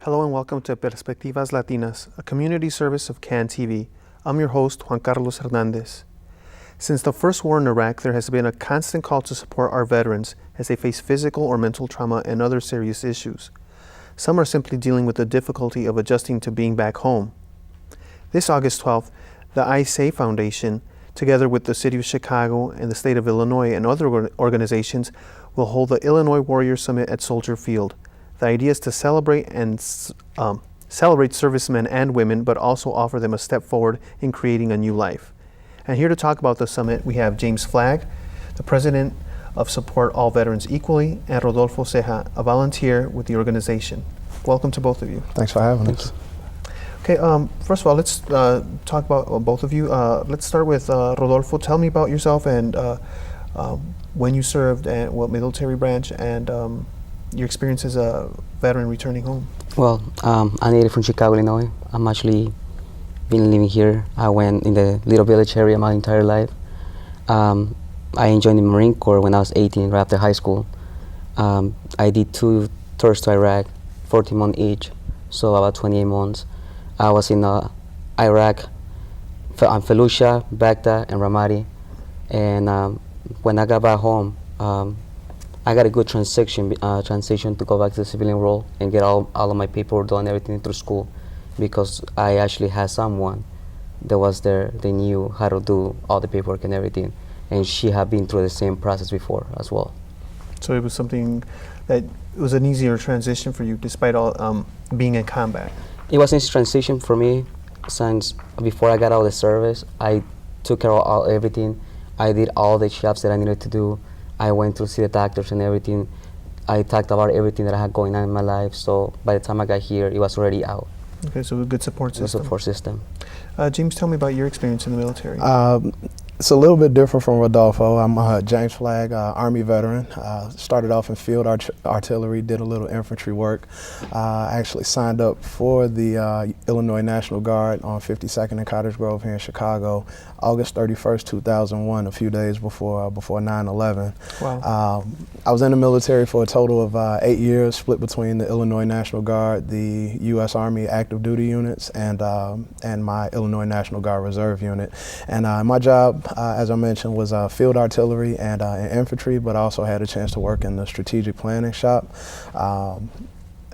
Hello and welcome to Perspectivas Latinas, a community service of CAN TV. I'm your host, Juan Carlos Hernández. Since the first war in Iraq, there has been a constant call to support our veterans as they face physical or mental trauma and other serious issues. Some are simply dealing with the difficulty of adjusting to being back home. This August 12th, the I Say Foundation, together with the City of Chicago and the State of Illinois and other organizations, will hold the Illinois Warrior Summit at Soldier Field. The idea is to celebrate servicemen and women, but also offer them a step forward in creating a new life. And here to talk about the summit, we have James Flagg, the president of Support All Veterans Equally, and Rodolfo Ceja, a volunteer with the organization. Welcome to both of you. Thanks for having us. Okay, first of all, let's talk about both of you. Let's start with Rodolfo. Tell me about yourself and when you served and what military branch and your experience as a veteran returning home. Well, I'm native from Chicago, Illinois. I'm actually been living here. I went in the little village area my entire life. I joined the Marine Corps when I was 18, right after high school. I did 2 tours to Iraq, 14 months each, so about 28 months. I was in Iraq, Fallujah, Baghdad, and Ramadi. And when I got back home, I got a good transition to go back to the civilian role and get all of my paperwork done, everything through school, because I actually had someone that was there. They knew how to do all the paperwork and everything, and she had been through the same process before as well. So it was something that it was an easier transition for you, despite all being in combat. It was an easy transition for me since before I got out of the service. I took care of everything. I did all the jobs that I needed to do. I went to see the doctors and everything. I talked about everything that I had going on in my life. So by the time I got here, it was already out. Okay, so a good support system. The support system. James, tell me about your experience in the military. It's a little bit different from Rodolfo. I'm James Flagg, Army veteran. Started off in field artillery, did a little infantry work. I actually signed up for the Illinois National Guard on 52nd and Cottage Grove here in Chicago, August 31st, 2001, a few days before 9/11. Wow. I was in the military for a total of 8 years, split between the Illinois National Guard, the U.S. Army active duty units, and my Illinois National Guard Reserve unit. And my job, as I mentioned, was field artillery and infantry, but I also had a chance to work in the strategic planning shop.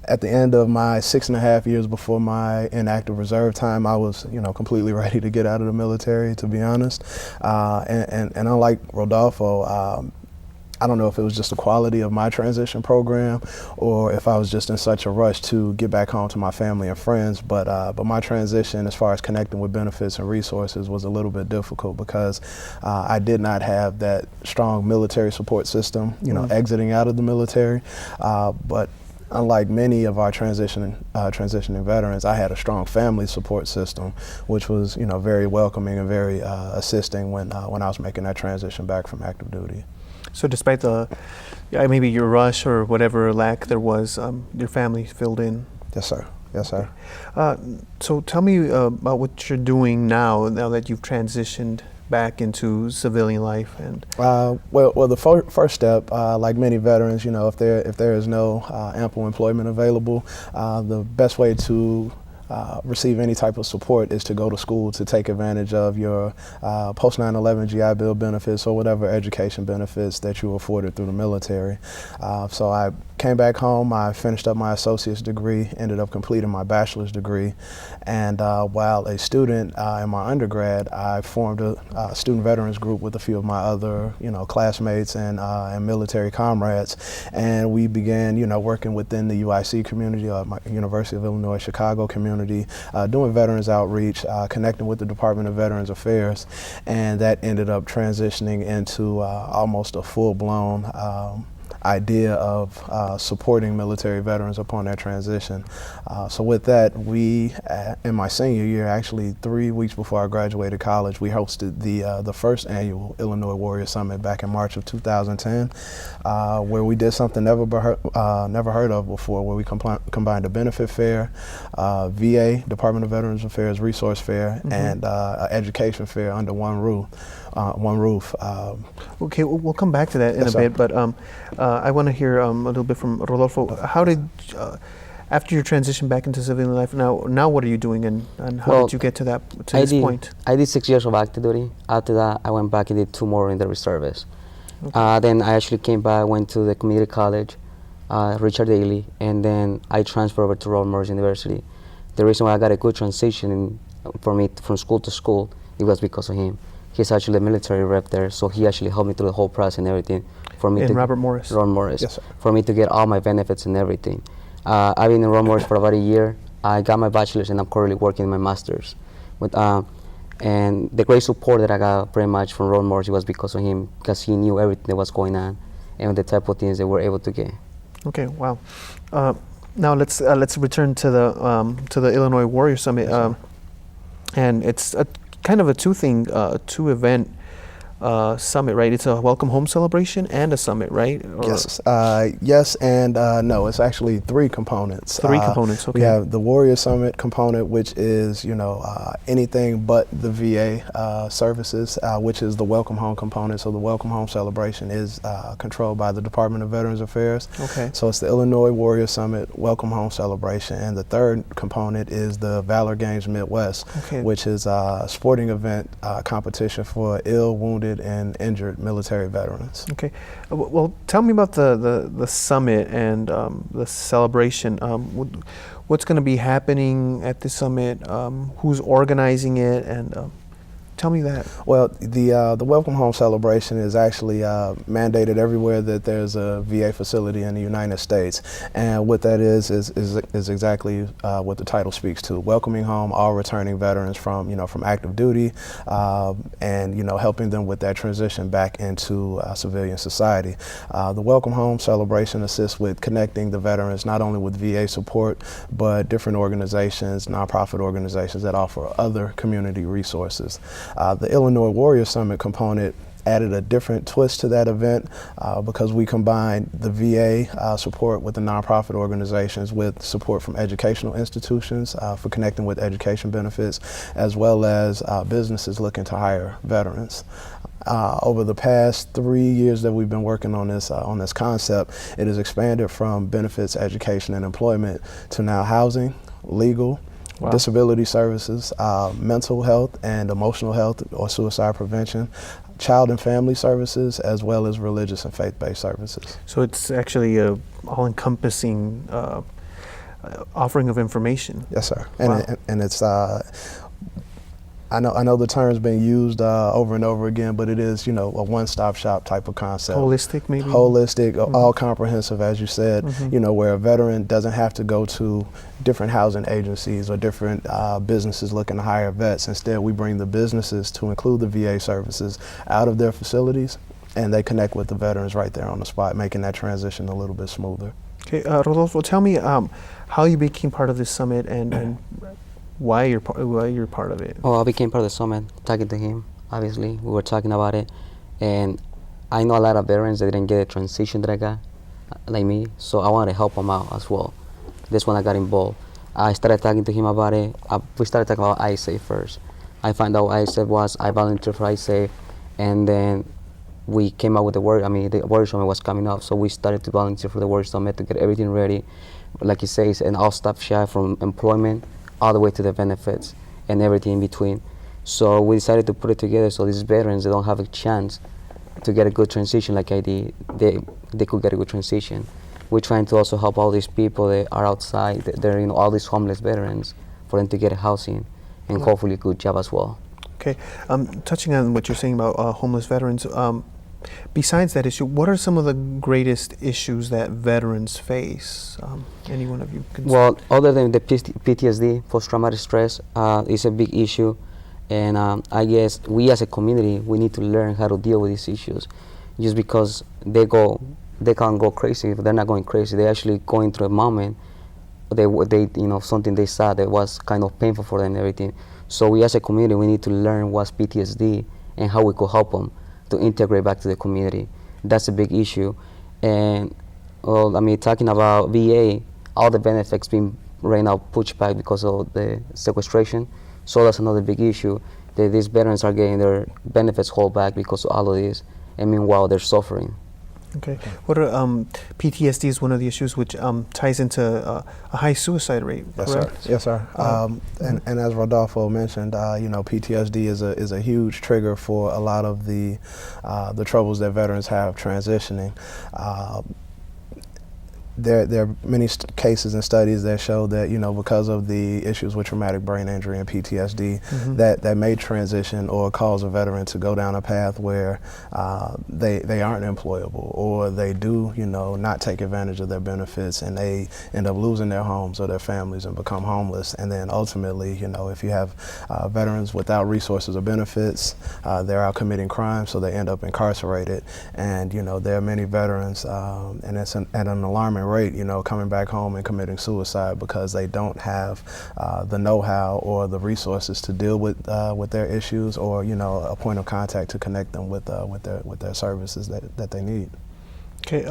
At the end of my 6.5 years before my inactive reserve time, I was, completely ready to get out of the military, to be honest. And unlike Rodolfo, I don't know if it was just the quality of my transition program or if I was just in such a rush to get back home to my family and friends, but my transition as far as connecting with benefits and resources was a little bit difficult because I did not have that strong military support system, exiting out of the military. But unlike many of our transitioning veterans, I had a strong family support system, which was, very welcoming and very assisting when I was making that transition back from active duty. So despite maybe your rush or whatever lack there was, your family filled in? Yes, sir. Yes, sir. So tell me about what you're doing now that you've transitioned back into civilian life. And well, the first step, like many veterans, if there is no ample employment available, the best way to receive any type of support is to go to school to take advantage of your post 9/11 GI Bill benefits or whatever education benefits that you were afforded through the military. So I came back home, I finished up my associate's degree, ended up completing my bachelor's degree, and while a student in my undergrad, I formed a student veterans group with a few of my other classmates and military comrades, and we began working within the UIC community, my University of Illinois Chicago community, doing veterans outreach, connecting with the Department of Veterans Affairs, and that ended up transitioning into almost a full-blown idea of supporting military veterans upon their transition. So with that, we, in my senior year, actually 3 weeks before I graduated college, we hosted the first annual Illinois Warrior Summit back in March of 2010, where we did something never heard of before, where we combined a benefit fair, VA, Department of Veterans Affairs resource fair, and education fair under one roof. Okay, we'll come back to that in a bit, but I want to hear a little bit from Rodolfo. How did After your transition back into civilian life, now what are you doing, and how Well, did you get to this point? I did 6 years of active duty. After that, I went back and did 2 more in the reservists. Then I actually came back, went to the community college, Richard Daley, and then I transferred over to Robert Morris University. The reason why I got a good transition for me from school to school, it was because of him. He's actually a military rep there, so he actually helped me through the whole process and everything. For me Robert Morris? Robert Morris. Yes, sir. For me to get all my benefits and everything. I've been in Robert Morris for about a year. I got my bachelor's and I'm currently working my master's. And the great support that I got pretty much from Robert Morris was because of him, because he knew everything that was going on and the type of things they were able to get. Okay, wow. Now let's return to the Illinois Warrior Summit, and it's kind of a two-event summit, right? It's a welcome home celebration and a summit, right? Yes, yes, and no. It's actually 3 components. 3 components. Okay. We have the Warrior Summit component, which is anything but the VA services, which is the welcome home component. So the welcome home celebration is controlled by the Department of Veterans Affairs. Okay. So it's the Illinois Warrior Summit welcome home celebration, and the 3rd component is the Valor Games Midwest, Okay. which is a sporting event competition for ill, wounded, and injured military veterans. Okay. Well, tell me about the summit and the celebration. What's going to be happening at the summit? Who's organizing it? And tell me that. Well, the Welcome Home celebration is actually mandated everywhere that there's a VA facility in the United States, and what that is exactly what the title speaks to: welcoming home all returning veterans from active duty, and helping them with that transition back into civilian society. The Welcome Home celebration assists with connecting the veterans not only with VA support, but different organizations, nonprofit organizations that offer other community resources. The Illinois Warrior Summit component added a different twist to that event because we combined the VA support with the nonprofit organizations with support from educational institutions for connecting with education benefits, as well as businesses looking to hire veterans. Over the past 3 years that we've been working on this concept, it has expanded from benefits, education, and employment to now housing, legal, Wow. disability services, mental health and emotional health or suicide prevention, child and family services, as well as religious and faith-based services. So it's actually a all-encompassing offering of information. Yes, sir. Wow. And it's I know the term's been used over and over again, but it is a one-stop shop type of concept. Holistic, maybe? Holistic, all comprehensive, as you said, where a veteran doesn't have to go to different housing agencies or different businesses looking to hire vets. Instead, we bring the businesses to include the VA services out of their facilities, and they connect with the veterans right there on the spot, making that transition a little bit smoother. Okay, Rodolfo, tell me how you became part of this summit and why you're part of it. Oh, I became part of the summit, talking to him, obviously. We were talking about it. And I know a lot of veterans that didn't get a transition that I got, like me, so I wanted to help them out as well. That's when I got involved. I started talking to him about it. We started talking about iSafe first. I found out what iSafe was. I volunteered for iSafe. And then we came out with the Warrior Summit was coming up, so we started to volunteer for the Warrior Summit to get everything ready. Like you say, it's an all-stop shop from employment all the way to the benefits and everything in between. So we decided to put it together so these veterans, they don't have a chance to get a good transition like I did. They could get a good transition. We're trying to also help all these people that are outside, they're all these homeless veterans, for them to get a housing and hopefully a good job as well. Okay, touching on what you're saying about homeless veterans, besides that issue, what are some of the greatest issues that veterans face? Any one of you can Well, other than the PTSD, post-traumatic stress, is a big issue. And I guess we as a community, we need to learn how to deal with these issues. Just because they can't go crazy, they're not going crazy. They're actually going through a moment, something they saw that was kind of painful for them and everything. So we as a community, we need to learn what's PTSD and how we could help them to integrate back to the community. That's a big issue. And talking about VA, all the benefits being right now pushed back because of the sequestration. So that's another big issue, that these veterans are getting their benefits held back because of all of this, and meanwhile they're suffering. Okay. What are PTSD is one of the issues which ties into a high suicide rate, Yes, correct? sir. Yes, sir. And as Rodolfo mentioned, PTSD is a huge trigger for a lot of the troubles that veterans have transitioning. There are many cases and studies that show that, because of the issues with traumatic brain injury and PTSD, that may transition or cause a veteran to go down a path where they aren't employable, or they do, not take advantage of their benefits, and they end up losing their homes or their families and become homeless. And then ultimately, if you have veterans without resources or benefits, they're out committing crimes, so they end up incarcerated. And, there are many veterans, and it's at an alarming rate, coming back home and committing suicide because they don't have the know-how or the resources to deal with their issues, or a point of contact to connect them with their services that they need. Okay,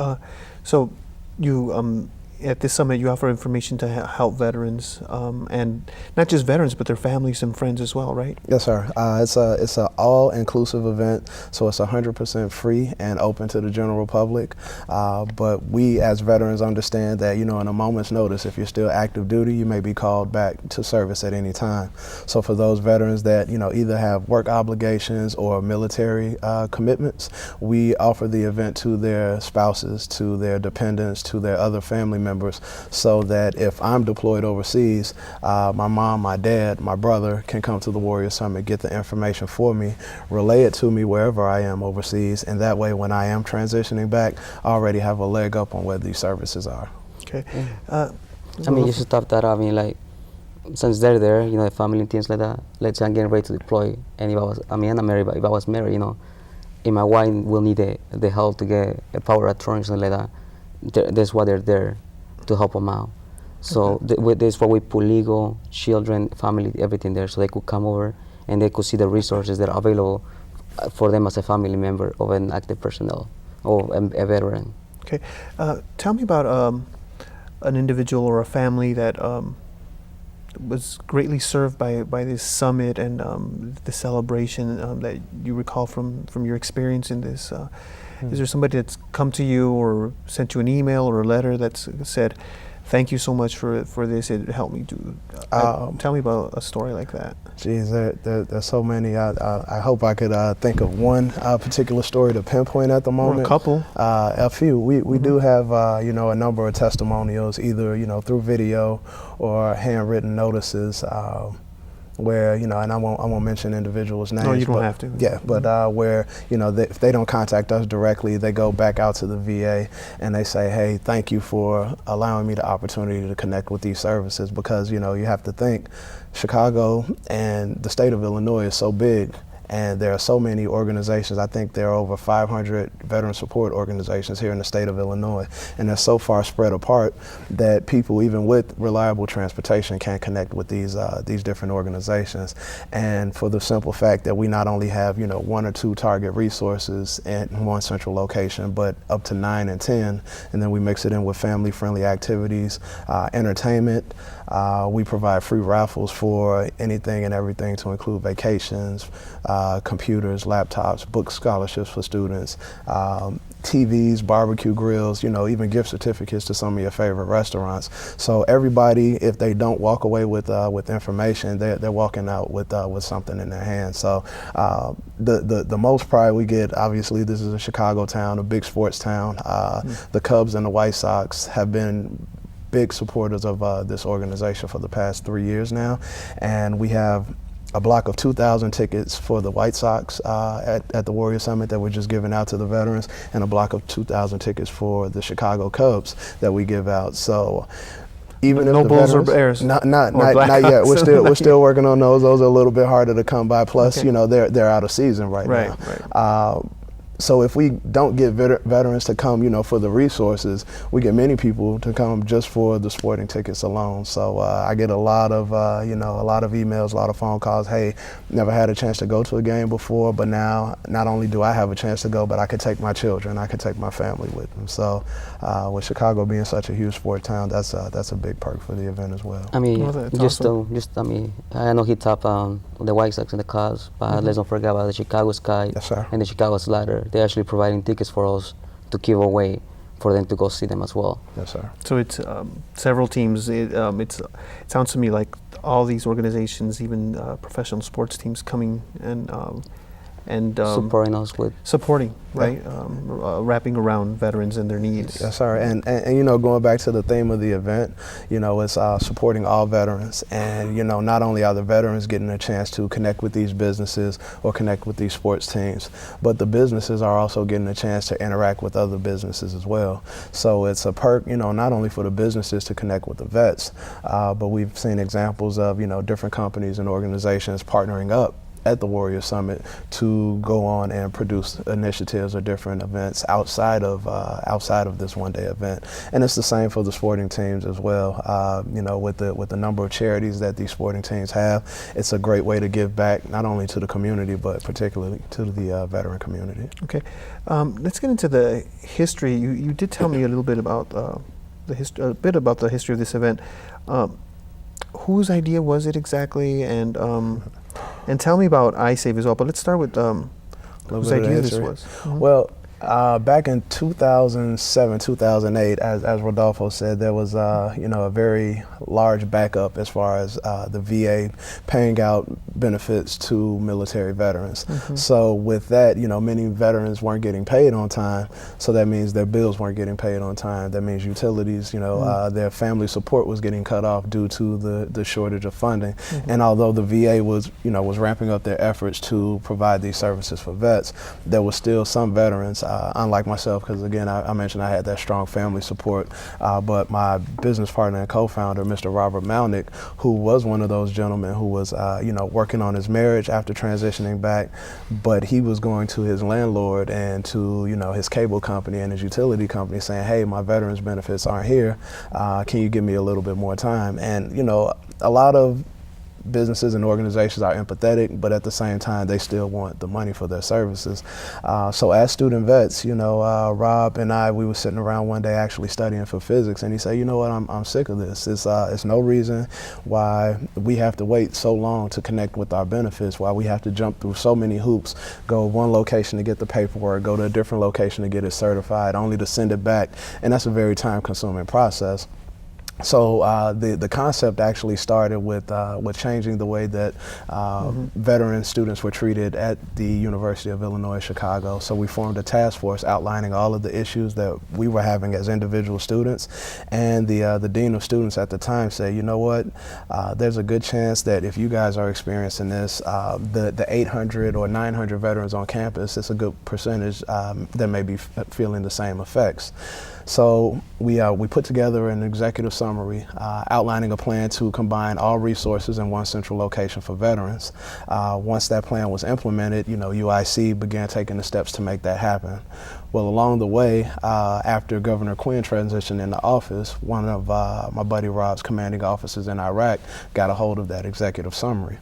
so you at this summit you offer information to help veterans, and not just veterans but their families and friends as well, right? Yes, sir. It's a all-inclusive event, so it's 100% free and open to the general public. But we, as veterans, understand that in a moment's notice, if you're still active duty, you may be called back to service at any time. So for those veterans that either have work obligations or military commitments, we offer the event to their spouses, to their dependents, to their other family members, so that if I'm deployed overseas, my mom, my dad, my brother can come to the Warrior Summit, get the information for me, relay it to me wherever I am overseas, and that way when I am transitioning back, I already have a leg up on where these services are. Okay. Just to top that up, since they're there, the family and things like that, let's say I'm getting ready to deploy, and if I'm married, but if I was married, and my wife will need the help to get a power attorney, something like that, that's why they're there, to help them out. So with this, what we put legal, children, family, everything there, so they could come over and they could see the resources that are available for them as a family member of an active personnel or a veteran. Okay. Tell me about an individual or a family that was greatly served by this summit and the celebration that you recall from your experience in this. Is there somebody that's come to you or sent you an email or a letter that's said, thank you so much for this, it helped me do? Tell me about a story like that. Geez, there's so many. I hope I could think of one particular story to pinpoint at the moment. Or a couple. A few. We do have a number of testimonials, either through video or handwritten notices. Where and I won't mention individuals' names. No, you don't have to. Yeah, but where if they don't contact us directly, they go back out to the VA and they say, hey, thank you for allowing me the opportunity to connect with these services, because you have to think Chicago and the state of Illinois is so big. And there are so many organizations. I think there are over 500 veteran support organizations here in the state of Illinois. And they're so far spread apart that people, even with reliable transportation, can't connect with these different organizations. And for the simple fact that we not only have, one or two target resources in one central location, but up to 9 and 10. And then we mix it in with family-friendly activities, entertainment. We provide free raffles for anything and everything, to include vacations, computers, laptops, book scholarships for students, TVs, barbecue grills, even gift certificates to some of your favorite restaurants. So everybody, if they don't walk away with information, they're walking out with something in their hands. So the most pride we get, obviously, this is a Chicago town, a big sports town. The Cubs and the White Sox have been big supporters of this organization for the past 3 years now, and we have a block of 2,000 tickets for the White Sox at the Warrior Summit that we're just giving out to the veterans, and a block of 2,000 tickets for the Chicago Cubs that we give out. So even if no the Bulls veterans, or Bears, not yet. We're still working on those. Those are a little bit harder to come by. Plus, they're out of season right now. Right. So if we don't get veterans to come, for the resources, we get many people to come just for the sporting tickets alone. So I get a lot of emails, a lot of phone calls. Hey, never had a chance to go to a game before, but now not only do I have a chance to go, but I could take my children, I could take my family with them. So with Chicago being such a huge sport town, that's a big perk for the event as well. I know he topped the White Sox and the Cubs, but let's not forget about the Chicago Sky Yes, sir. and the Chicago Slider. They're actually providing tickets for us to give away for them to go see them as well. Yes, sir. So it's several teams. It sounds to me like all these organizations, even professional sports teams, coming and Supporting us with supporting, right? Wrapping around veterans and their needs. Yes, sir. And you know, going back to the theme of the event, you know, it's supporting all veterans. And, you know, not only are the veterans getting a chance to connect with these businesses or connect with these sports teams, but the businesses are also getting a chance to interact with other businesses as well. So it's a perk, you know, not only for the businesses to connect with the vets, but we've seen examples of, you know, different companies and organizations partnering up at the Warrior Summit to go on and produce initiatives or different events outside of this one-day event. And it's the same for the sporting teams as well. You know, with the number of charities that these sporting teams have, it's a great way to give back not only to the community but particularly to the veteran community. Okay, let's get into the history. You did tell me a little bit about the history of this event. Whose idea was it exactly, and tell me about iSave as well. But let's start with whose idea this was. Mm-hmm. Well, back in 2007, 2008, as Rodolfo said, there was you know, a very large backup as far as the VA paying out benefits to military veterans. Mm-hmm. So with that, you know, many veterans weren't getting paid on time. So that means their bills weren't getting paid on time. That means utilities, you know, their family support was getting cut off due to the shortage of funding. Mm-hmm. And although the VA was ramping up their efforts to provide these services for vets, there was still some veterans, unlike myself, because again, I mentioned I had that strong family support, but my business partner and co-founder, Mr. Robert Malnick, who was one of those gentlemen who was, you know, working on his marriage after transitioning back, but he was going to his landlord and to, you know, his cable company and his utility company saying, hey, my veterans benefits aren't here. Can you give me a little bit more time? And, you know, a lot of businesses and organizations are empathetic, but at the same time, they still want the money for their services. So as student vets, you know, Rob and I, we were sitting around one day actually studying for physics, and he said, you know what, I'm sick of this. It's no reason why we have to wait so long to connect with our benefits, why we have to jump through so many hoops, go one location to get the paperwork, go to a different location to get it certified, only to send it back, and that's a very time-consuming process. So the concept actually started with changing the way that veteran students were treated at the University of Illinois Chicago. So we formed a task force outlining all of the issues that we were having as individual students, and the dean of students at the time said, you know what, there's a good chance that if you guys are experiencing this, the 800 or 900 veterans on campus, it's a good percentage that may be feeling the same effects. So we put together an executive summary outlining a plan to combine all resources in one central location for veterans. Once that plan was implemented, you know, UIC began taking the steps to make that happen. Well, along the way, after Governor Quinn transitioned into office, one of my buddy Rob's commanding officers in Iraq got a hold of that executive summary.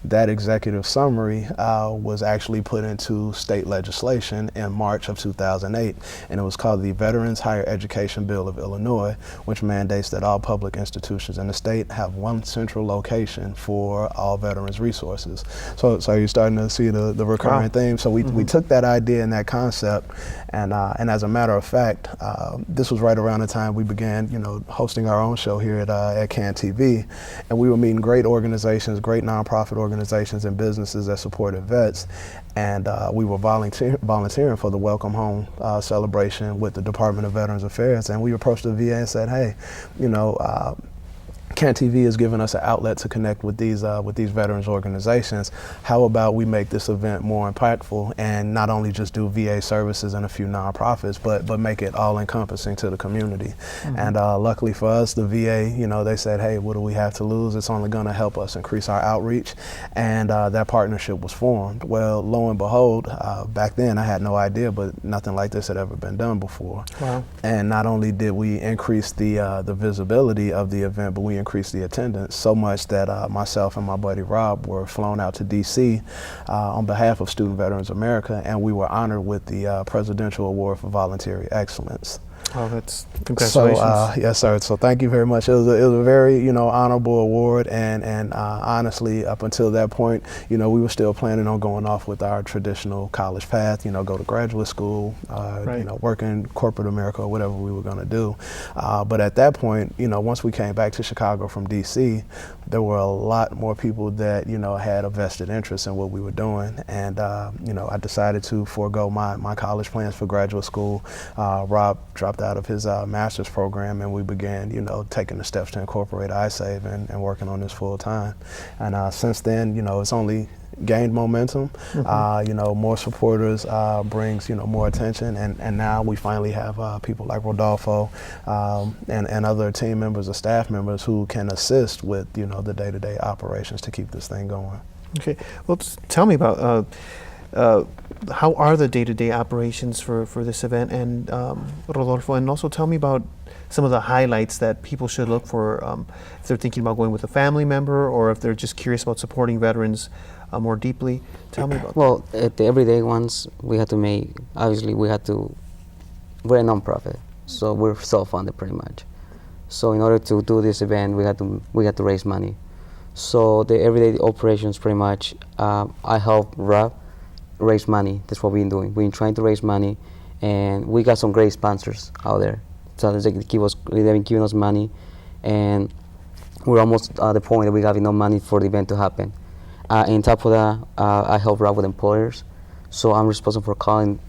That executive summary was actually put into state legislation in March of 2008, and it was called the Veterans Higher Education Bill of Illinois, which mandates that all public institutions in the state have one central location for all veterans resources. So you're starting to see the recurring theme. So we took that idea and that concept, and as a matter of fact, this was right around the time we began, you know, hosting our own show here at CAN TV, and we were meeting great organizations, great nonprofit organizations and businesses that supported vets, and we were volunteering for the Welcome Home celebration with the Department of Veterans Affairs, and we approached the VA and said, hey, you know, CAN TV has given us an outlet to connect with these veterans organizations. How about we make this event more impactful and not only just do VA services and a few nonprofits, but make it all encompassing to the community. And luckily for us, the VA, you know, they said, hey, what do we have to lose? It's only going to help us increase our outreach, and that partnership was formed. Well, lo and behold, back then I had no idea, but nothing like this had ever been done before. Wow. And not only did we increase the visibility of the event, but we increased the attendance so much that myself and my buddy Rob were flown out to DC on behalf of Student Veterans America, and we were honored with the Presidential Award for Voluntary Excellence. Oh, that's congratulations. So, yes, sir. So thank you very much. It was a very, honorable award, and honestly, up until that point, we were still planning on going off with our traditional college path, go to graduate school, Right. work in corporate America or whatever we were going to do. But at that point, once we came back to Chicago from D.C., there were a lot more people that, had a vested interest in what we were doing. And, I decided to forego my college plans for graduate school. Rob dropped out of his master's program, and we began, taking the steps to incorporate iSave and working on this full time. And since then, it's only gained momentum. More supporters brings, more attention, and now we finally have people like Rodolfo and other team members or staff members who can assist with, the day-to-day operations to keep this thing going. Okay. Well, tell me about how are the day-to-day operations for this event, and Rodolfo, and also tell me about some of the highlights that people should look for if they're thinking about going with a family member or if they're just curious about supporting veterans more deeply. Tell me about Well, at the everyday ones, we're a non-profit, so we're self-funded pretty much. So in order to do this event, we had to raise money. So the everyday operations pretty much, I help Rob raise money. That's what we've been doing. We've been trying to raise money, and we got some great sponsors out there. So they've been giving us money, and we're almost at the point that we have enough money for the event to happen. On top of that, I help Rob with employers. So I'm responsible for calling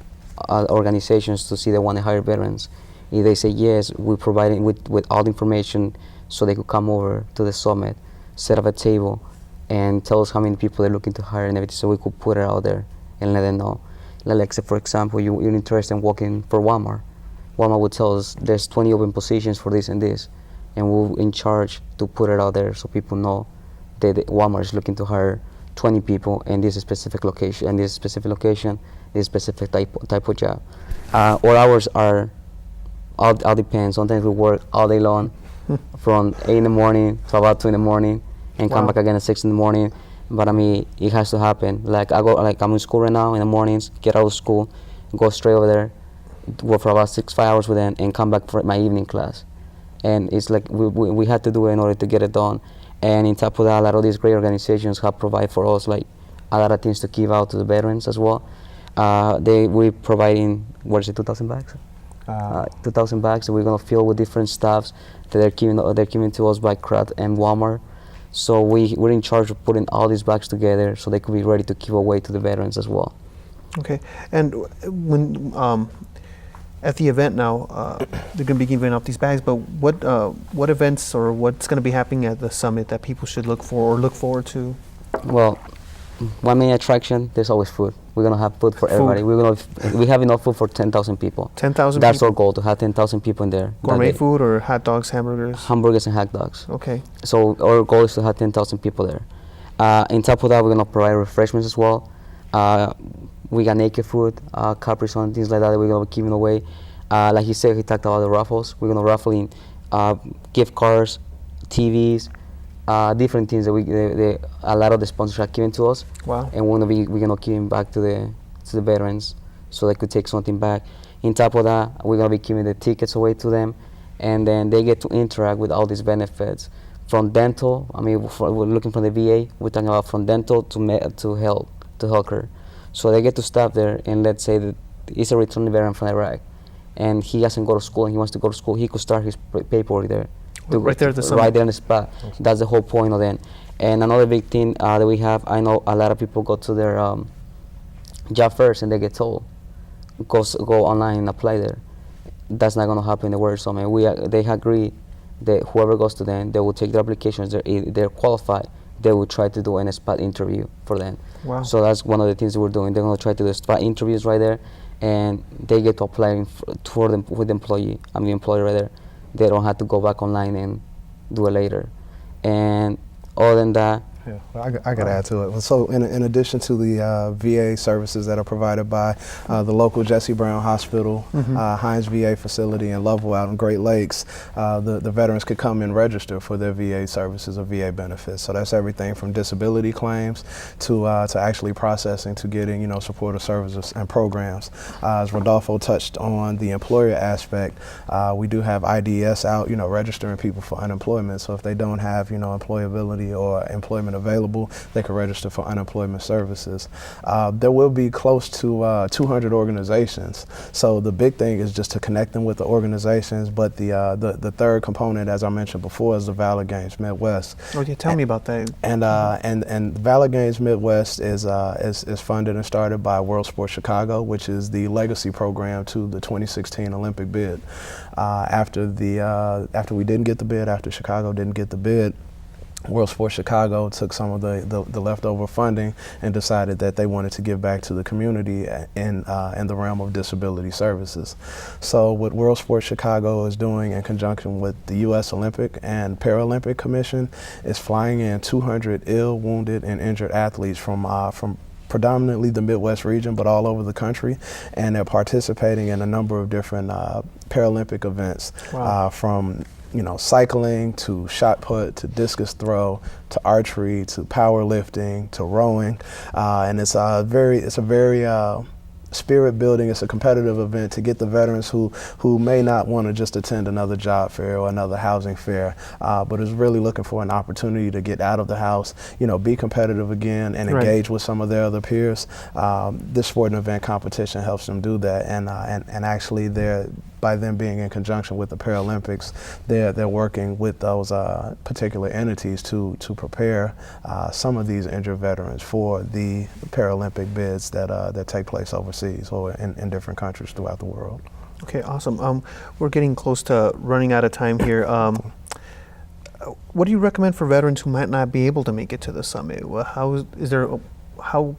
organizations to see they want to hire veterans. If they say yes, we provide it with all the information so they could come over to the summit, set up a table, and tell us how many people they're looking to hire and everything, so we could put it out there and let them know. Like, say, for example, you're interested in working for Walmart. Walmart would tell us there's 20 open positions for this and this, and we're in charge to put it out there so people know that Walmart is looking to hire 20 people in this specific location, this specific type of job. Our hours are all depends. Sometimes we work all day long, from 8 in the morning to about 2 in the morning, and come back again at 6 in the morning. But I mean, it has to happen. I'm in school right now in the mornings, get out of school, go straight over there, work for about 5 hours with them, and come back for my evening class. And it's like we had to do it in order to get it done. And on top of that, a lot of these great organizations have provided for us like a lot of things to give out to the veterans as well. We're providing, 2,000 bags? 2,000 bags that we're gonna fill with different stuffs that they're giving to us by CRUD and Walmart. So we're in charge of putting all these bags together so they could be ready to give away to the veterans as well. Okay. And when at the event now, they're going to be giving out these bags, but what events or what's going to be happening at the summit that people should look for or look forward to? Well, one main attraction, there's always food. We're going to have food for everybody. We have enough food for 10,000 people. 10,000 That's people? our goal, to have 10,000 people in there. Gourmet food or hot dogs, hamburgers? Hamburgers and hot dogs. Okay. So our goal is to have 10,000 people there. On top of that, we're going to provide refreshments as well. We got naked food, Capri Sun, things like that we're going to be giving away. Like he said, he talked about the raffles. We're going to raffle in gift cards, TVs, different things that a lot of the sponsors are giving to us. Wow. And we're gonna give them back to the veterans so they could take something back. On top of that, we're gonna be giving the tickets away to them, and then they get to interact with all these benefits. From dental, I mean, we're looking from the VA, we're talking about from dental to healthcare. So they get to stop there, and let's say that he's a returned veteran from Iraq, and he doesn't go to school and he wants to go to school, he could start his paperwork there. Right there at the summit. Right there on the spot. That's the whole point of it. And another big thing that we have, I know a lot of people go to their job first and they get told, go online and apply there. That's not going to happen in the Word Summit. They agree that whoever goes to them, they will take their applications. If they're qualified, they will try to do a spot interview for them. Wow. So that's one of the things that we're doing. They're going to try to do spot interviews right there, and they get to apply for them with the employer right there. They don't have to go back online and do it later. And other than that, Yeah, well, I could add to it. So in addition to the VA services that are provided by the local Jesse Brown Hospital, Hines VA facility in Lovell out in Great Lakes, the veterans could come and register for their VA services or VA benefits. So that's everything from disability claims to actually processing to getting, supportive services and programs. As Rodolfo touched on the employer aspect, we do have IDS out, registering people for unemployment. So if they don't have, employability or employment available, they can register for unemployment services. There will be close to 200 organizations. So the big thing is just to connect them with the organizations. But the third component, as I mentioned before, is the Valor Games Midwest. Oh yeah, tell me about that. And Valor Games Midwest is funded and started by World Sports Chicago, which is the legacy program to the 2016 Olympic bid. After we didn't get the bid, after Chicago didn't get the bid, World Sports Chicago took some of the leftover funding and decided that they wanted to give back to the community in the realm of disability services. So what World Sports Chicago is doing in conjunction with the U.S. Olympic and Paralympic Commission is flying in 200 ill, wounded, and injured athletes from predominantly the Midwest region, but all over the country, and they're participating in a number of different Paralympic events. Wow. From cycling to shot put to discus throw to archery to powerlifting to rowing, and it's a very spirit building. It's a competitive event to get the veterans who may not want to just attend another job fair or another housing fair, but is really looking for an opportunity to get out of the house, be competitive again and engage with some of their other peers. This sporting event competition helps them do that, and actually by them being in conjunction with the Paralympics, they're working with those particular entities to prepare some of these injured veterans for the Paralympic bids that take place overseas or in different countries throughout the world. Okay, awesome. We're getting close to running out of time here. What do you recommend for veterans who might not be able to make it to the summit? How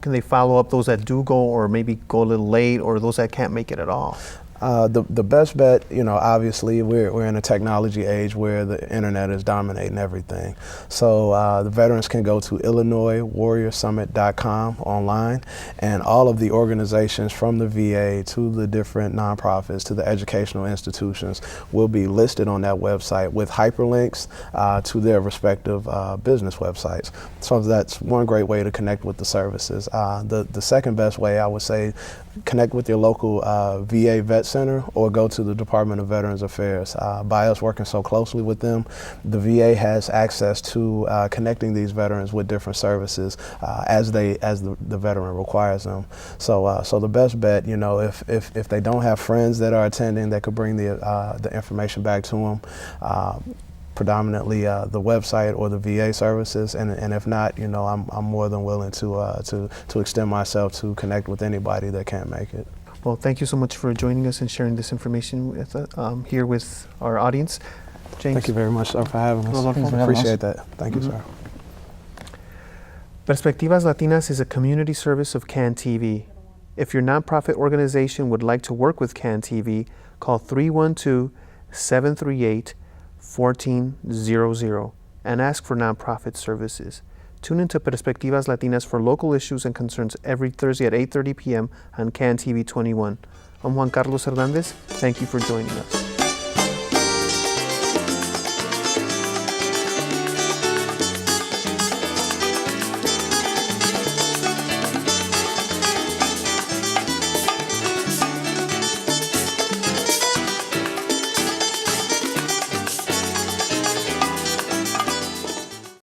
can they follow up those that do go, or maybe go a little late, or those that can't make it at all? The best bet, obviously we're in a technology age where the internet is dominating everything. So the veterans can go to IllinoisWarriorSummit.com online, and all of the organizations from the VA to the different nonprofits to the educational institutions will be listed on that website with hyperlinks to their respective business websites. So that's one great way to connect with the services. The second best way, I would say, connect with your local VA Vet Center or go to the Department of Veterans Affairs. By us working so closely with them, the VA has access to connecting these veterans with different services as the veteran requires them. So the best bet, if they don't have friends that are attending that could bring the information back to them, predominantly the website or the VA services, and if not, I'm more than willing to extend myself to connect with anybody that can't make it. Well, thank you so much for joining us and sharing this information with here with our audience. James. Thank you very much, sir, for having us. Rodolfo. Appreciate that. Thank you, sir. Perspectivas Latinas is a community service of CAN TV. If your nonprofit organization would like to work with CAN TV, call 312-738-1400 and ask for nonprofit services. Tune into Perspectivas Latinas for local issues and concerns every Thursday at 8:30 p.m. on CAN TV 21. I'm Juan Carlos Hernández. Thank you for joining us.